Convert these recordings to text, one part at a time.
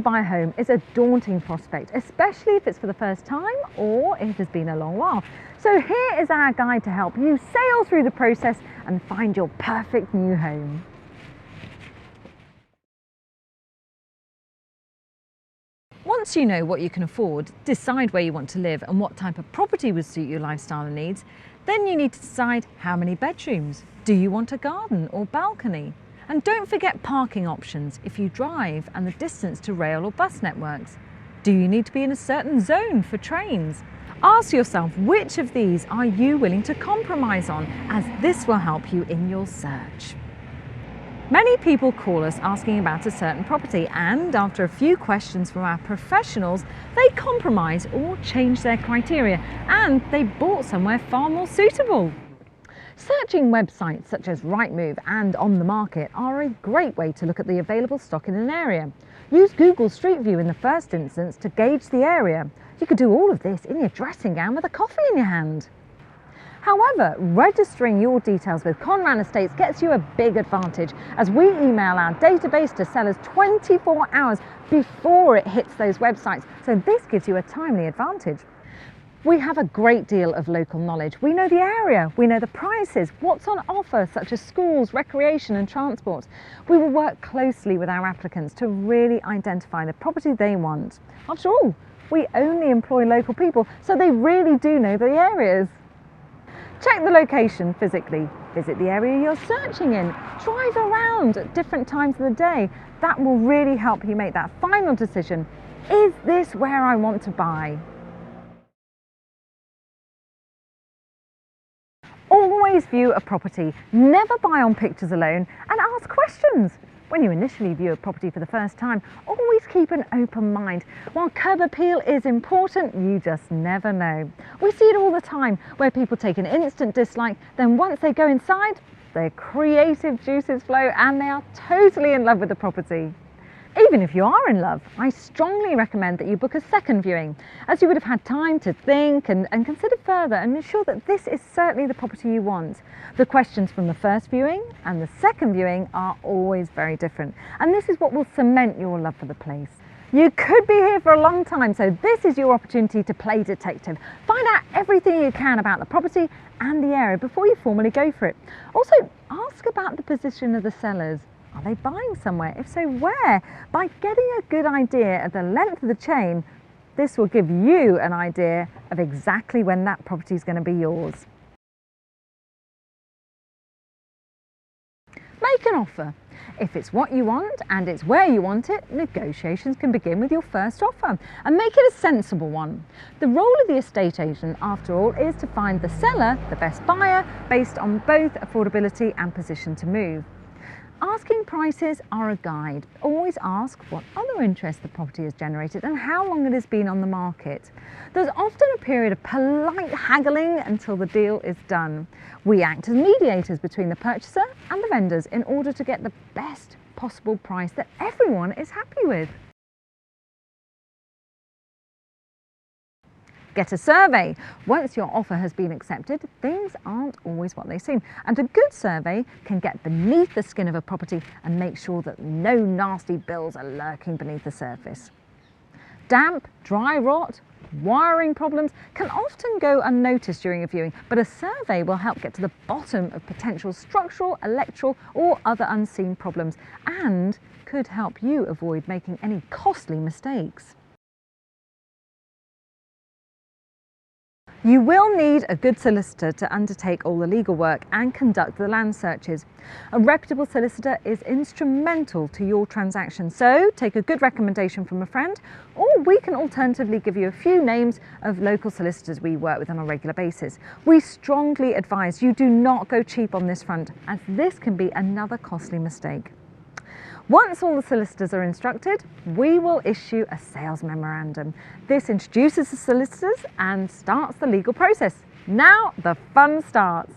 to buy a home is a daunting prospect, especially if it's for the first time or it has been a long while. So here is our guide to help you sail through the process and find your perfect new home. Once you know what you can afford, decide where you want to live and what type of property would suit your lifestyle and needs, then you need to decide how many bedrooms. Do you want a garden or balcony? And don't forget parking options if you drive and the distance to rail or bus networks. Do you need to be in a certain zone for trains? Ask yourself which of these are you willing to compromise on, as this will help you in your search. Many people call us asking about a certain property, and after a few questions from our professionals, they compromise or change their criteria and they bought somewhere far more suitable. Searching websites such as Rightmove and On the Market are a great way to look at the available stock in an area. Use Google Street View in the first instance to gauge the area. You could do all of this in your dressing gown with a coffee in your hand. However, registering your details with Conran Estates gets you a big advantage, as we email our database to sellers 24 hours before it hits those websites, so this gives you a timely advantage. We have a great deal of local knowledge. We know the area, we know the prices, what's on offer, such as schools, recreation and transport. We will work closely with our applicants to really identify the property they want. After all, we only employ local people, so they really do know the areas. Check the location physically, visit the area you're searching in, drive around at different times of the day. That will really help you make that final decision. Is this where I want to buy? Always view a property, never buy on pictures alone, and ask questions. When you initially view a property for the first time, always keep an open mind. While curb appeal is important, you just never know. We see it all the time, where people take an instant dislike, then once they go inside, their creative juices flow and they are totally in love with the property. Even if you are in love, I strongly recommend that you book a second viewing, as you would have had time to think and consider further and ensure that this is certainly the property you want. The questions from the first viewing and the second viewing are always very different, and this is what will cement your love for the place. You could be here for a long time, so this is your opportunity to play detective. Find out everything you can about the property and the area before you formally go for it. Also, ask about the position of the sellers. Are they buying somewhere? If so, where? By getting a good idea of the length of the chain, this will give you an idea of exactly when that property is going to be yours. Make an offer. If it's what you want and it's where you want it, negotiations can begin with your first offer, and make it a sensible one. The role of the estate agent, after all, is to find the seller the best buyer based on both affordability and position to move. Asking prices are a guide. Always ask what other interest the property has generated and how long it has been on the market. There's often a period of polite haggling until the deal is done. We act as mediators between the purchaser and the vendors in order to get the best possible price that everyone is happy with. Get a survey. Once your offer has been accepted, things aren't always what they seem, and a good survey can get beneath the skin of a property and make sure that no nasty bills are lurking beneath the surface. Damp, dry rot, wiring problems can often go unnoticed during a viewing, but a survey will help get to the bottom of potential structural, electrical or other unseen problems, and could help you avoid making any costly mistakes. You will need a good solicitor to undertake all the legal work and conduct the land searches. A reputable solicitor is instrumental to your transaction, so take a good recommendation from a friend, or we can alternatively give you a few names of local solicitors we work with on a regular basis. We strongly advise you do not go cheap on this front, as this can be another costly mistake. Once all the solicitors are instructed, we will issue a sales memorandum. This introduces the solicitors and starts the legal process. Now the fun starts.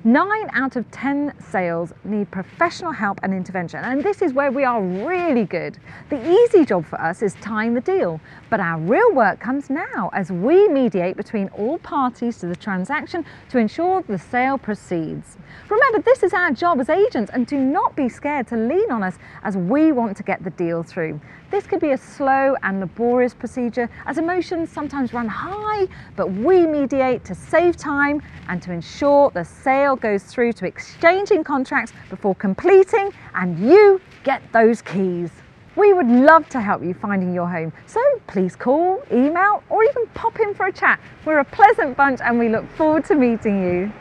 9 out of 10 sales need professional help and intervention, and this is where we are really good. The easy job for us is tying the deal, but our real work comes now as we mediate between all parties to the transaction to ensure the sale proceeds. Remember, this is our job as agents, and do not be scared to lean on us as we want to get the deal through. This could be a slow and laborious procedure as emotions sometimes run high, but we mediate to save time and to ensure the sale goes through to exchanging contracts before completing and you get those keys. We would love to help you finding your home, so please call, email or even pop in for a chat. We're a pleasant bunch and we look forward to meeting you.